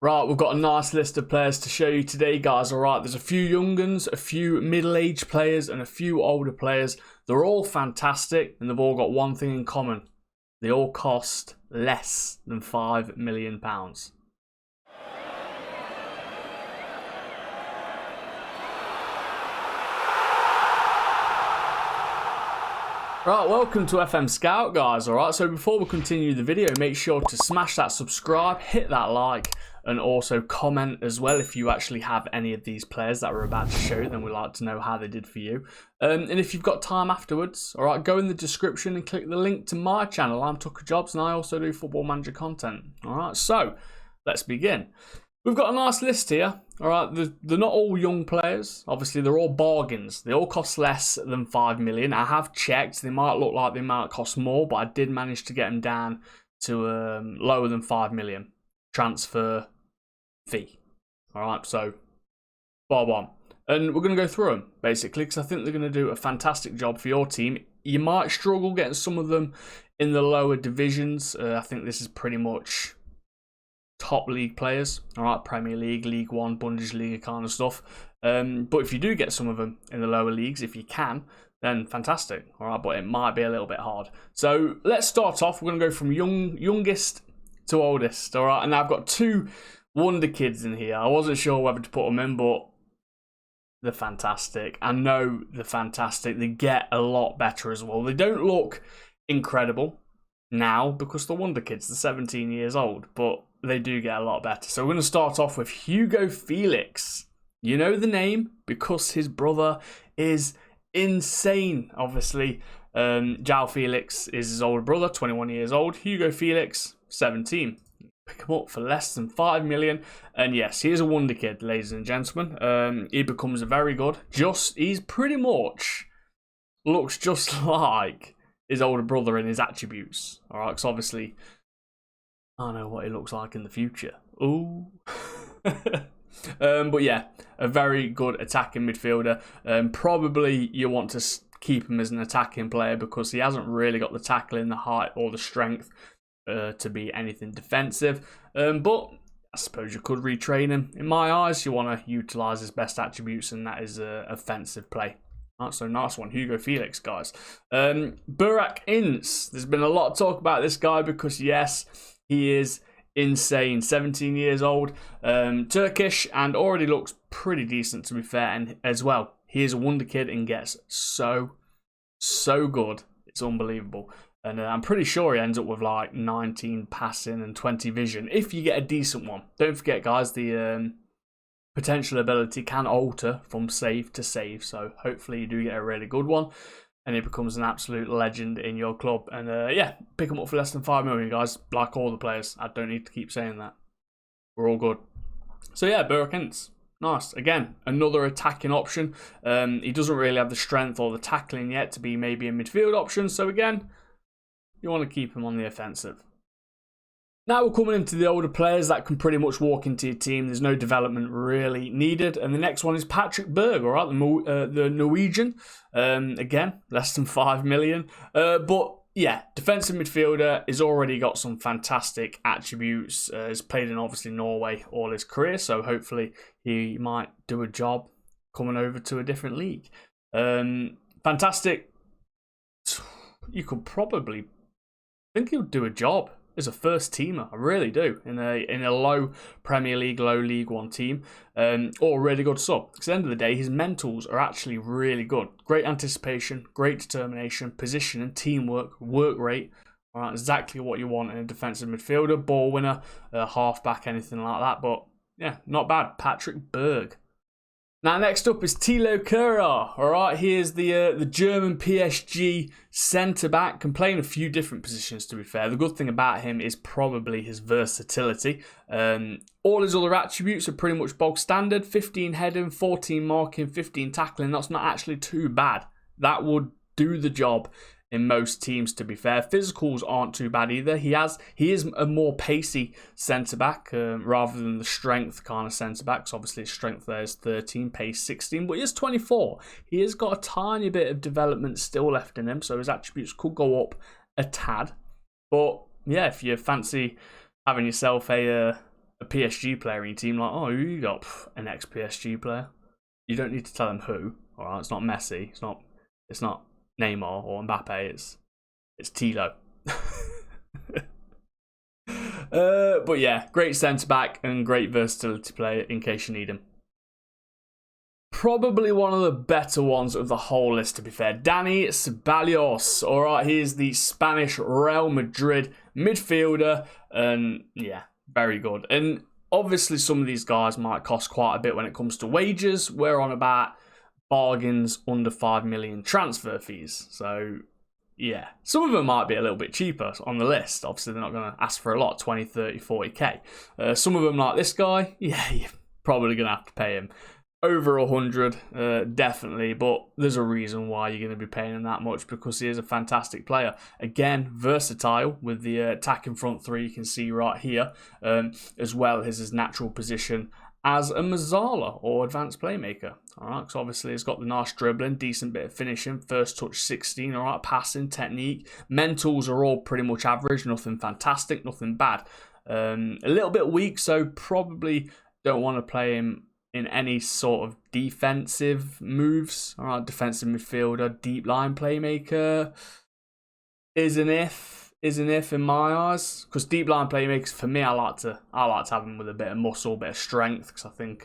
Right, we've got a nice list of players to show you today, guys. All right, there's a few young guns, a few middle-aged players, and a few older players. They're all fantastic, and they've all got one thing in common. They all cost less than £5 million. Right, welcome to FM Scout, guys. Alright, so before we continue the video, make sure to smash that subscribe, hit that like, and also comment as well if you actually have any of these players that we're about to show. Then we'd like to know how they did for you. And if you've got time afterwards, alright, go in the description and click the link to my channel. I'm Tooka Jobs and I also do Football Manager content. Alright, so let's begin. We've got a nice list here. All right, they're not all young players. Obviously, they're all bargains. They all cost less than £5 million. I have checked. They might look like they might cost more, but I did manage to get them down to lower than £5 million transfer fee. All right, so bob on. And we're going to go through them, basically, because I think they're going to do a fantastic job for your team. You might struggle getting some of them in the lower divisions. I think this is pretty much top league players, all right, Premier League, League One, Bundesliga kind of stuff. But if you do get some of them in the lower leagues, if you can, then fantastic, all right. But it might be a little bit hard. So let's start off. We're going to go from youngest to oldest, all right. And I've got two wonder kids in here. I wasn't sure whether to put them in, but they're fantastic. I know they're fantastic. They get a lot better as well. They don't look incredible now because they're wonder kids. They're 17 years old, but they do get a lot better. So we're going to start off with Hugo Felix. You know the name because his brother is insane. Obviously, João Felix is his older brother, 21 years old. Hugo Felix, 17. Pick him up for less than £5 million. And yes, he is a wonder kid, ladies and gentlemen. He becomes very good. He's pretty much looks just like his older brother in his attributes. All right, because obviously I know what he looks like in the future. Ooh. But yeah, a very good attacking midfielder. Probably you want to keep him as an attacking player because he hasn't really got the tackling, the height, or the strength to be anything defensive. But I suppose you could retrain him. In my eyes, you want to utilise his best attributes, and that is offensive play. Right, so nice one, Hugo Felix, guys. Berg Ince. There's been a lot of talk about this guy because, yes, he is insane. 17 years old, Turkish, and already looks pretty decent, to be fair. And as well, he is a wonder kid and gets so good. It's unbelievable. And I'm pretty sure he ends up with like 19 passing and 20 vision if you get a decent one. Don't forget, guys, the potential ability can alter from save to save. So hopefully you do get a really good one and he becomes an absolute legend in your club. And yeah, pick him up for less than £5 million, guys. Like all the players. I don't need to keep saying that. We're all good. So yeah, Berg Ince. Nice. Again, another attacking option. He doesn't really have the strength or the tackling yet to be maybe a midfield option. So again, you want to keep him on the offensive. Now we're coming into the older players that can pretty much walk into your team. There's no development really needed. And the next one is Patrick Berg, all right, the Norwegian. Again, less than £5 million. But yeah, defensive midfielder. He's already got some fantastic attributes. He's played in obviously Norway all his career, so hopefully he might do a job coming over to a different league. Fantastic. You could probably think he'll do a job as a first teamer. I really do in a low Premier League, low League One team, or really good sub. Because at the end of the day, his mentals are actually really good. Great anticipation, great determination, positioning, teamwork, work rate. All right, exactly what you want in a defensive midfielder, ball winner, halfback, anything like that. But yeah, not bad. Patrick Berg. Now, next up is Tilo Cura. All right, he is the German PSG centre-back. Can play in a few different positions, to be fair. The good thing about him is probably his versatility. All his other attributes are pretty much bog standard. 15 heading, 14 marking, 15 tackling. That's not actually too bad. That would do the job in most teams, to be fair. Physicals aren't too bad either. He is a more pacey centre-back rather than the strength kind of centre-back. So obviously his strength there is 13, pace 16, but he is 24. He has got a tiny bit of development still left in him, so his attributes could go up a tad. But yeah, if you fancy having yourself a a PSG player in your team, like, oh, who you got? Pff, an ex-PSG player. You don't need to tell them who. All right, it's not Messi. It's not Neymar or Mbappe. It's Tilo. But yeah, great centre back and great versatility player in case you need him. Probably one of the better ones of the whole list, to be fair. Dani Ceballos. All right, he's the Spanish Real Madrid midfielder, and yeah, very good. And obviously, some of these guys might cost quite a bit when it comes to wages. We're on about bargains under 5 million transfer fees. So yeah, some of them might be a little bit cheaper on the list. Obviously, they're not going to ask for a lot, 20, 30, 40k. Some of them, like this guy, yeah, you're probably going to have to pay him over 100, definitely, but there's a reason why you're going to be paying him that much, because he is a fantastic player. Again, versatile with the attacking front three you can see right here, as well as his natural position as a Mazzala or advanced playmaker. All right, because obviously he's got the nice dribbling, decent bit of finishing, first touch 16, all right, passing, technique. Mentals are all pretty much average, nothing fantastic, nothing bad. A little bit weak, so probably don't want to play him in any sort of defensive moves. All right, defensive midfielder, deep line playmaker is an if in my eyes, because deep line playmakers for me, I like to have them with a bit of muscle, bit of strength, because I think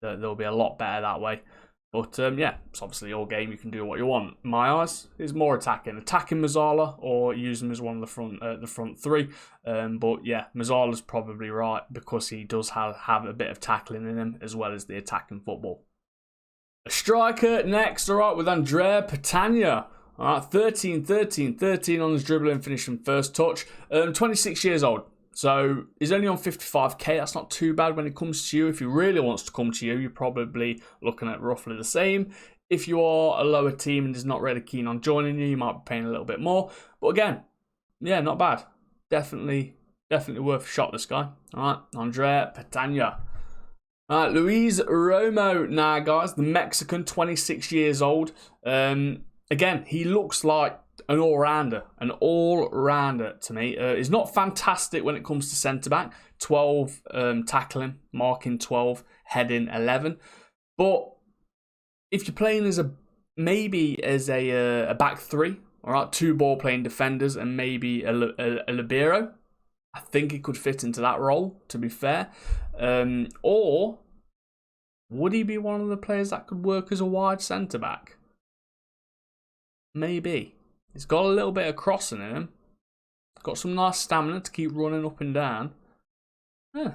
they'll be a lot better that way. But yeah, it's obviously your game. You can do what you want. In my eyes, is more attacking Mazzala, or use him as one of the front three. But yeah, Mazzala's probably right, because he does have a bit of tackling in him as well as the attacking football. A striker next, all right, with Andrea Patania. All right, 13 on his dribbling, finishing first touch. 26 years old. So he's only on 55k. That's not too bad when it comes to you. If he really wants to come to you, you're probably looking at roughly the same. If you are a lower team and is not really keen on joining you, you might be paying a little bit more. But again, yeah, not bad. Definitely worth a shot, this guy. All right, Andrea Patania. All right, Louise Romo now, guys. The Mexican, 26 years old. Again, he looks like an all-rounder to me. He's not fantastic when it comes to centre-back. 12 tackling, marking 12, heading 11. But if you're playing as a back three, all right, 2 ball-playing defenders and maybe a libero, I think he could fit into that role, to be fair. Or would he be one of the players that could work as a wide centre-back? Maybe. He's got a little bit of crossing in him. Got some nice stamina to keep running up and down. Yeah.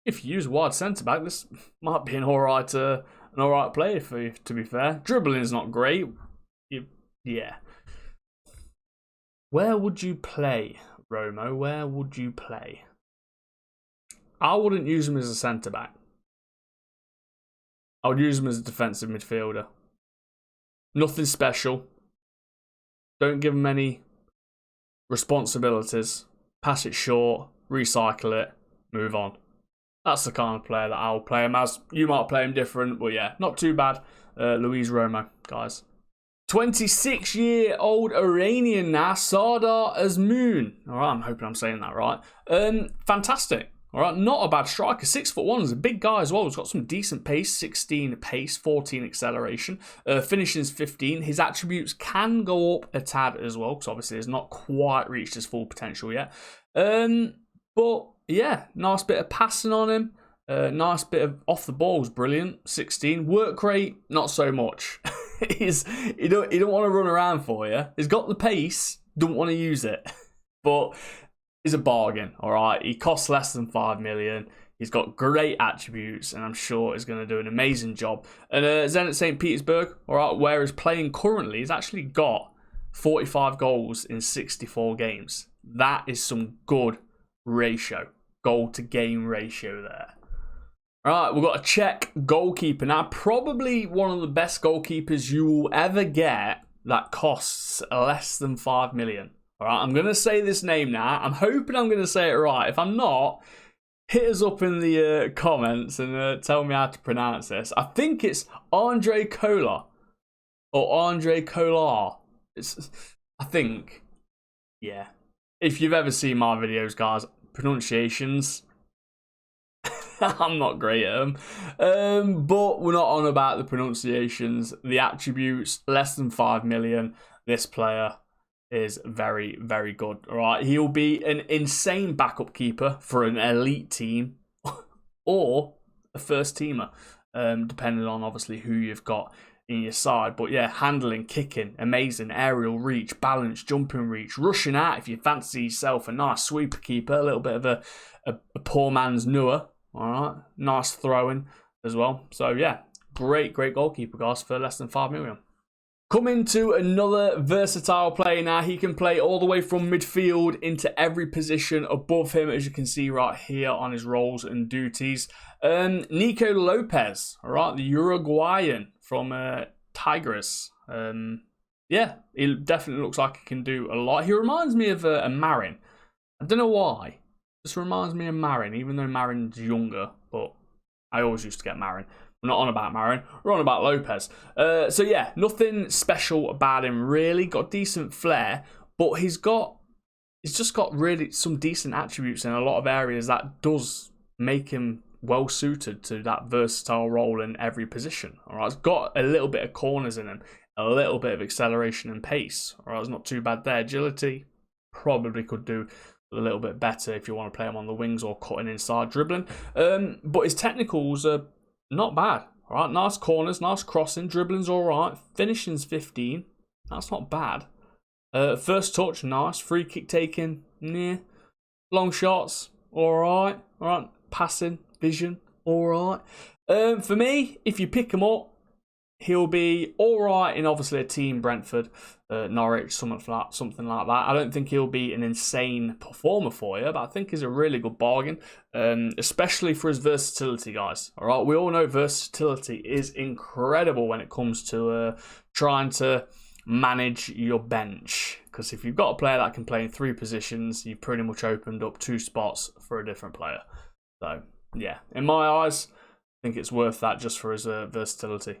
If you use wide centre back, this might be an alright player for you, to be fair. Dribbling's not great. Yeah. Where would you play, Romo? Where would you play? I wouldn't use him as a centre back. I would use him as a defensive midfielder. Nothing special. Don't give him any responsibilities. Pass it short, recycle it, move on. That's the kind of player that I'll play him as. You might play him different, but yeah, not too bad. Louise Romo, guys. 26-year-old Iranian now, Sardar Azmoun. All right, I'm hoping I'm saying that right. Fantastic. All right, not a bad striker. 6'1", is a big guy as well. He's got some decent pace. 16 pace, 14 acceleration. Finishing's 15. His attributes can go up a tad as well, because obviously he's not quite reached his full potential yet. But yeah, nice bit of passing on him. Nice bit of off the ball was brilliant. 16. Work rate, not so much. He don't want to run around for you. He's got the pace, don't want to use it. But is a bargain, all right? He costs less than 5 million. He's got great attributes, and I'm sure he's going to do an amazing job. And Zenit St. Petersburg, all right, where he's playing currently, he's actually got 45 goals in 64 games. That is some good ratio, goal-to-game ratio there. All right, we've got a Czech goalkeeper. Now, probably one of the best goalkeepers you will ever get that costs less than 5 million. All right, I'm going to say this name now. I'm hoping I'm going to say it right. If I'm not, hit us up in the comments and tell me how to pronounce this. I think it's Andre Kolar or Andre Kolar. I think, yeah. If you've ever seen my videos, guys, pronunciations, I'm not great at them. But we're not on about the pronunciations. The attributes, less than 5 million. This player is very, very good. All right, he'll be an insane backup keeper for an elite team or a first teamer, depending on obviously who you've got in your side. But yeah, handling, kicking, amazing, aerial reach, balance, jumping reach, rushing out if you fancy yourself a nice sweeper keeper, a little bit of a poor man's Noah. All right, nice throwing as well. So yeah, great goalkeeper, guys, for less than 5 million. Coming to another versatile player now. He can play all the way from midfield into every position above him, as you can see right here on his roles and duties. Nico Lopez, all right, the Uruguayan from Tigres. Yeah, he definitely looks like he can do a lot. He reminds me of a Marin. I don't know why. This reminds me of Marin, even though Marin's younger, but I always used to get Marin. We're not on about Marin, we're on about Lopez. So yeah, nothing special about him really. Got decent flair, but he's just got really some decent attributes in a lot of areas that does make him well suited to that versatile role in every position. All right, he's got a little bit of corners in him, a little bit of acceleration and pace. All right, it's not too bad there. Agility probably could do a little bit better if you want to play him on the wings or cutting inside, dribbling. But his technicals are not bad. All right, nice corners, nice crossing, dribbling's all right, finishing's 15. That's not bad. First touch, nice. Free kick taking, yeah. Long shots, all right. All right, passing, vision, all right. For me, if you pick him up, he'll be all right in obviously a team, Brentford, Norwich, something like that. I don't think he'll be an insane performer for you, but I think he's a really good bargain, especially for his versatility, guys. All right, we all know versatility is incredible when it comes to trying to manage your bench. Because if you've got a player that can play in 3 positions, you've pretty much opened up 2 spots for a different player. So yeah, in my eyes, I think it's worth that just for his versatility.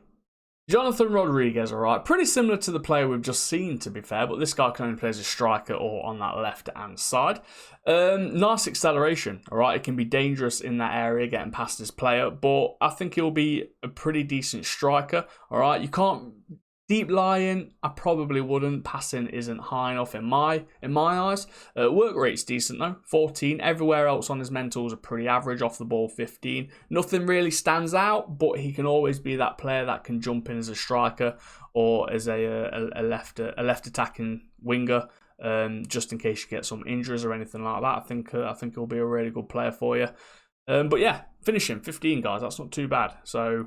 Jonathan Rodriguez, all right, pretty similar to the player we've just seen, to be fair, but this guy can only play as a striker or on that left-hand side. Nice acceleration, all right, it can be dangerous in that area, getting past his player, but I think he'll be a pretty decent striker, all right. You can't deep lying, I probably wouldn't. Passing isn't high enough in my eyes. Work rate's decent though, 14. Everywhere else on his mentals are pretty average. Off the ball, 15. Nothing really stands out, but he can always be that player that can jump in as a striker or as a left attacking winger, just in case you get some injuries or anything like that. I think he'll be a really good player for you. But yeah, finishing 15, guys. That's not too bad. So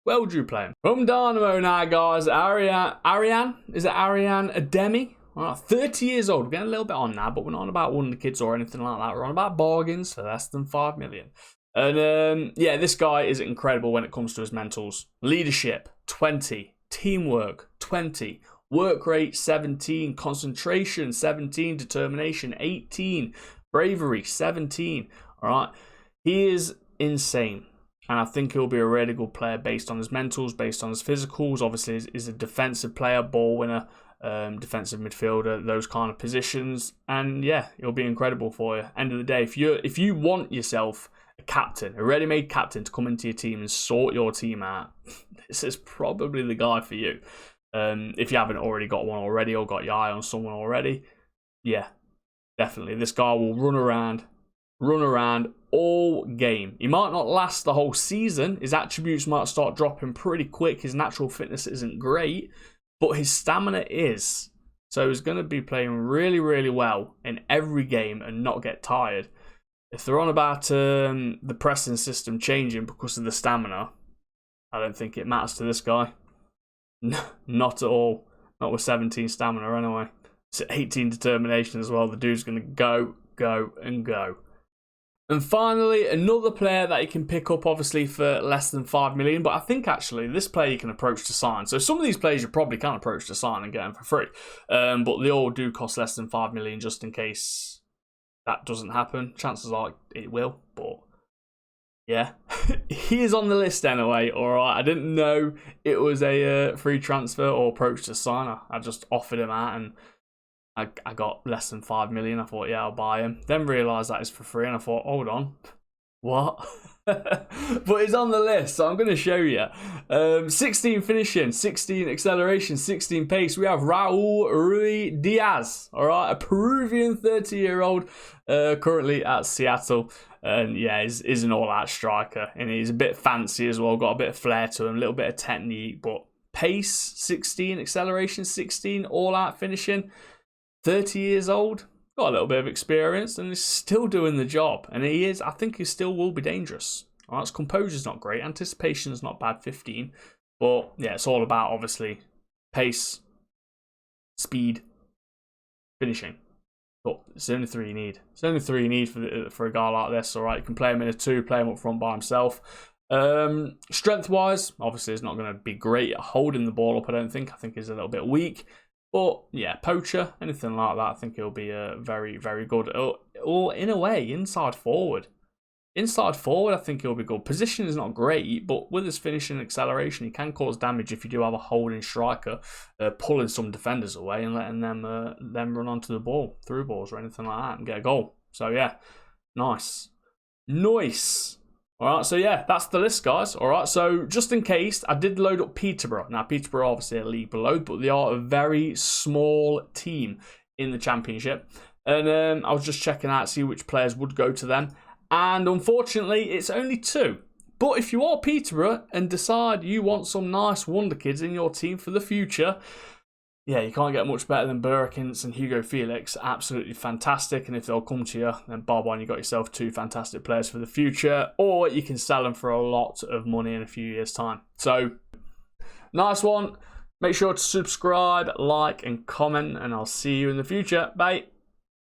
where would you play him? From Dynamo now, guys. Ariane? Is it Ariane Ademi? Right, 30 years old. We're getting a little bit on that, but we're not on about wonderkids or anything like that. We're on about bargains for less than 5 million. And yeah, this guy is incredible when it comes to his mentals. Leadership, 20. Teamwork, 20. Work rate, 17. Concentration, 17. Determination, 18. Bravery, 17. All right. He is insane. And I think he'll be a really good player based on his mentals, based on his physicals. Obviously, he's a defensive player, ball winner, defensive midfielder, those kind of positions. And yeah, he'll be incredible for you. End of the day, if you want yourself a captain, a ready-made captain to come into your team and sort your team out, this is probably the guy for you. If you haven't already got one already or got your eye on someone already, yeah, definitely. This guy will run around all game. He might not last the whole season. His attributes might start dropping pretty quick. His natural fitness isn't great, but his stamina is. So he's going to be playing really, really well in every game and not get tired. If they're on about the pressing system changing because of the stamina, I don't think it matters to this guy. Not at all. Not with 17 stamina anyway. It's 18 determination as well. The dude's going to go, and go. And finally, another player that you can pick up, obviously, for less than 5 million. But I think, actually, this player you can approach to sign. So some of these players you probably can approach to sign and get them for free. But they all do cost less than 5 million just in case that doesn't happen. Chances are it will, but yeah. He is on the list anyway, alright. I didn't know it was a free transfer or approach to sign. I just offered him out and I got less than 5 million. I thought, yeah, I'll buy him. Then realised that it's for free and I thought, hold on, what? But it's on the list, so I'm going to show you. 16 finishing, 16 acceleration, 16 pace. We have Raul Rui Diaz, all right, a Peruvian 30-year-old, currently at Seattle. And yeah, he's an all-out striker, and he's a bit fancy as well. Got a bit of flair to him, a little bit of technique, but pace 16, acceleration 16, all-out finishing. 30 years old, got a little bit of experience, and he's still doing the job. And I think he still will be dangerous. All right, his composure's not great, anticipation's not bad, 15. But yeah, it's all about obviously pace, speed, finishing. But it's the only three you need. It's the only three you need for a guy like this. All right, you can play him in a 2, play him up front by himself. Strength-wise, obviously, he's not going to be great at holding the ball up. I don't think. I think he's a little bit weak. But yeah, poacher, anything like that, I think he'll be very, very good. Or in a way, inside forward. Inside forward, I think he'll be good. Position is not great, but with his finishing and acceleration, he can cause damage if you do have a holding striker pulling some defenders away and letting them run onto the ball, through balls or anything like that, and get a goal. So yeah, nice. Nice. All right, so yeah, that's the list, guys. All right, so just in case, I did load up Peterborough. Now, Peterborough obviously a league below, but they are a very small team in the Championship. And I was just checking out, see which players would go to them. And unfortunately, it's only 2. But if you are Peterborough and decide you want some nice wonder kids in your team for the future, yeah, you can't get much better than Berg and Hugo Felix. Absolutely fantastic. And if they'll come to you, then bye-bye, and you got yourself 2 fantastic players for the future. Or you can sell them for a lot of money in a few years' time. So, nice one. Make sure to subscribe, like, and comment, and I'll see you in the future. Bye.